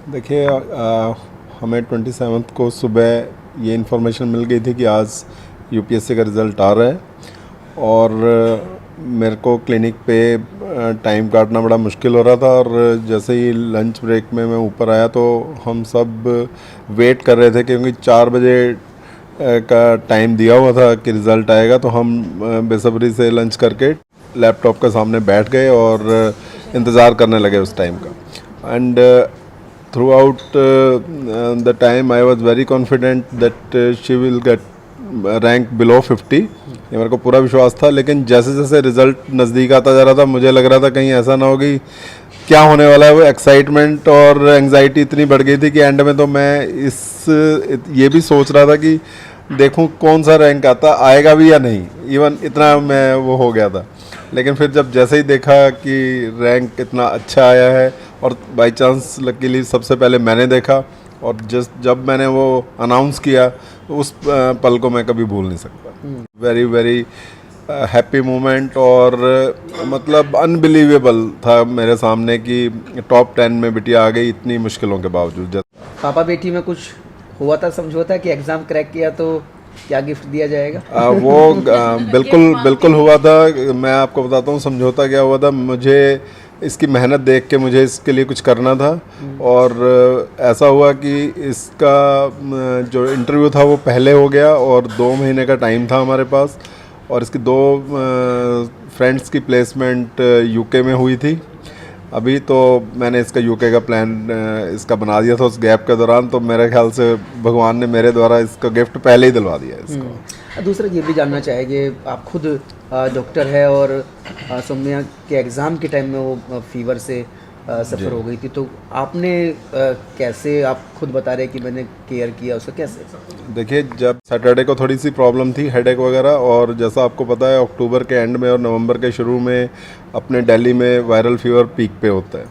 देखिए हमें 27 को सुबह ये इन्फॉर्मेशन मिल गई थी कि आज यूपीएससी का रिज़ल्ट आ रहा है और मेरे को क्लिनिक पे टाइम काटना बड़ा मुश्किल हो रहा था। और जैसे ही लंच ब्रेक में मैं ऊपर आया तो हम सब वेट कर रहे थे क्योंकि 4 बजे का टाइम दिया हुआ था कि रिज़ल्ट आएगा। तो हम बेसब्री से लंच करके लैपटॉप के सामने बैठ गए और इंतज़ार करने लगे उस टाइम का। And throughout the time I was very confident that she will get rank below 50। ये मेरे को पूरा विश्वास था। लेकिन जैसे जैसे रिज़ल्ट नज़दीक आता जा रहा था मुझे लग रहा था कहीं ऐसा ना हो कि क्या होने वाला है। वो एक्साइटमेंट और एंग्जाइटी इतनी बढ़ गई थी कि एंड में तो मैं ये भी सोच रहा था कि देखूं कौन सा रैंक आएगा भी या नहीं। इवन इतना मैं वो हो गया था। लेकिन फिर जब जैसे ही देखा कि रैंक इतना अच्छा आया है और बाय चांस लकीली सबसे पहले मैंने देखा और जब मैंने वो अनाउंस किया तो उस पल को मैं कभी भूल नहीं सकता। वेरी वेरी हैप्पी मोमेंट और मतलब अनबिलीवेबल था मेरे सामने कि टॉप 10 में बिटिया आ गई इतनी मुश्किलों के बावजूद। पापा बेटी में कुछ हुआ था समझौता कि एग्ज़ाम क्रैक किया तो क्या गिफ्ट दिया जाएगा? बिल्कुल हुआ था। मैं आपको बताता हूँ समझौता क्या हुआ था। मुझे इसकी मेहनत देख के मुझे इसके लिए कुछ करना था और ऐसा हुआ कि इसका जो इंटरव्यू था वो पहले हो गया और 2 महीने का टाइम था हमारे पास। और इसकी 2 फ्रेंड्स की प्लेसमेंट यूके में हुई थी। अभी तो मैंने इसका यूके का प्लान इसका बना दिया था उस गैप के दौरान। तो मेरे ख्याल से भगवान ने मेरे द्वारा इसका गिफ्ट पहले ही दिलवा दिया इसको। दूसरा ये भी जानना चाहेंगे, आप खुद डॉक्टर है और सौम्या के एग्ज़ाम के टाइम में वो फीवर से सफ़र हो गई थी, तो आपने कैसे, आप खुद बता रहे कि मैंने केयर किया उसका, कैसे? देखिए जब सैटरडे को थोड़ी सी प्रॉब्लम थी, हेडेक वगैरह, और जैसा आपको पता है अक्टूबर के एंड में और नवंबर के शुरू में अपने दिल्ली में वायरल फीवर पीक पे होता है।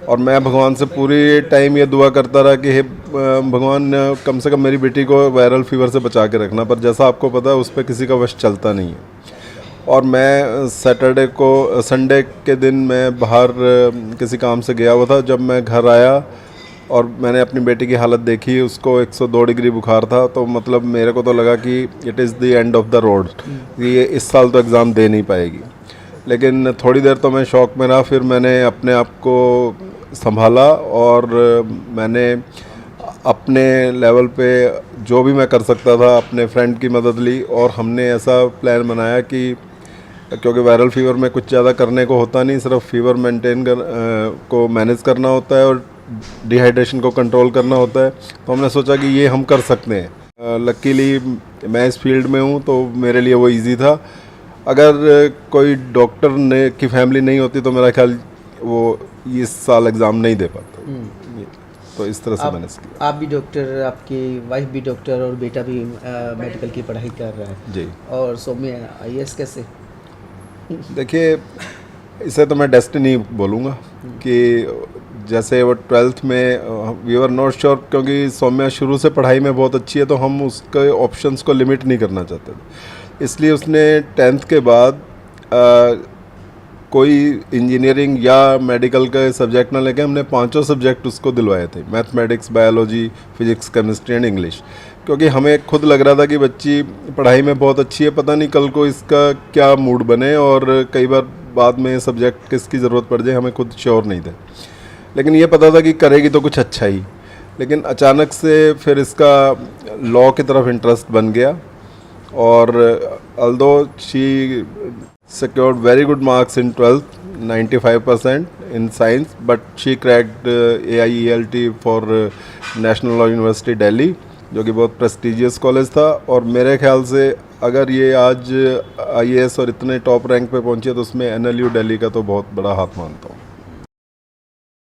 और मैं भगवान से पूरी टाइम ये दुआ करता रहा कि हे भगवान कम से कम मेरी बेटी को वायरल फीवर से बचा के रखना। पर जैसा आपको पता है उस पर किसी का वश चलता नहीं है। और मैं संडे के दिन मैं बाहर किसी काम से गया हुआ था। जब मैं घर आया और मैंने अपनी बेटी की हालत देखी, उसको 102 डिग्री बुखार था। तो मतलब मेरे को तो लगा कि it is the end of the road, ये इस साल तो एग्ज़ाम दे नहीं पाएगी। लेकिन थोड़ी देर तो मैं शॉक में रहा। फिर मैंने अपने आप को संभाला और मैंने अपने लेवल पे जो भी मैं कर सकता था अपने फ्रेंड की मदद ली। और हमने ऐसा प्लान बनाया कि क्योंकि वायरल फीवर में कुछ ज़्यादा करने को होता नहीं, सिर्फ फीवर को मैनेज करना होता है और डिहाइड्रेशन को कंट्रोल करना होता है। तो हमने सोचा कि ये हम कर सकते हैं। लकीली मैं इस फील्ड में हूँ तो मेरे लिए वो इजी था। अगर कोई डॉक्टर की फैमिली नहीं होती तो मेरा ख्याल वो इस साल एग्ज़ाम नहीं दे पाता। तो इस तरह से मैंने किया। आप भी डॉक्टर, आपकी वाइफ भी डॉक्टर और बेटा भी मेडिकल की पढ़ाई कर रहा है जी। और सौम्या IAS कैसे? देखिए इसे तो मैं डेस्टिनी बोलूँगा कि जैसे वो 12th में वी वर नॉट श्योर, क्योंकि सौम्या शुरू से पढ़ाई में बहुत अच्छी है तो हम उसके ऑप्शंस को लिमिट नहीं करना चाहते थे। इसलिए उसने 10th के बाद कोई इंजीनियरिंग या मेडिकल का सब्जेक्ट ना लेके हमने 5 सब्जेक्ट उसको दिलवाए थे, mathematics, biology, physics, chemistry and English. क्योंकि हमें खुद लग रहा था कि बच्ची पढ़ाई में बहुत अच्छी है, पता नहीं कल को इसका क्या मूड बने और कई बार बाद में सब्जेक्ट किसकी ज़रूरत पड़ जाए, हमें खुद श्योर नहीं थे। लेकिन ये पता था कि करेगी तो कुछ अच्छा ही। लेकिन अचानक से फिर इसका लॉ की तरफ इंटरेस्ट बन गया और although she secured very good marks in 12th, 95% in science, but she cracked AIELT for National Law University Delhi, जो कि बहुत प्रेस्टिजियस कॉलेज था। और मेरे ख्याल से अगर ये आज IAS और इतने टॉप रैंक पे पहुंची है तो उसमें NLU दिल्ली का तो बहुत बड़ा हाथ मानता हूँ।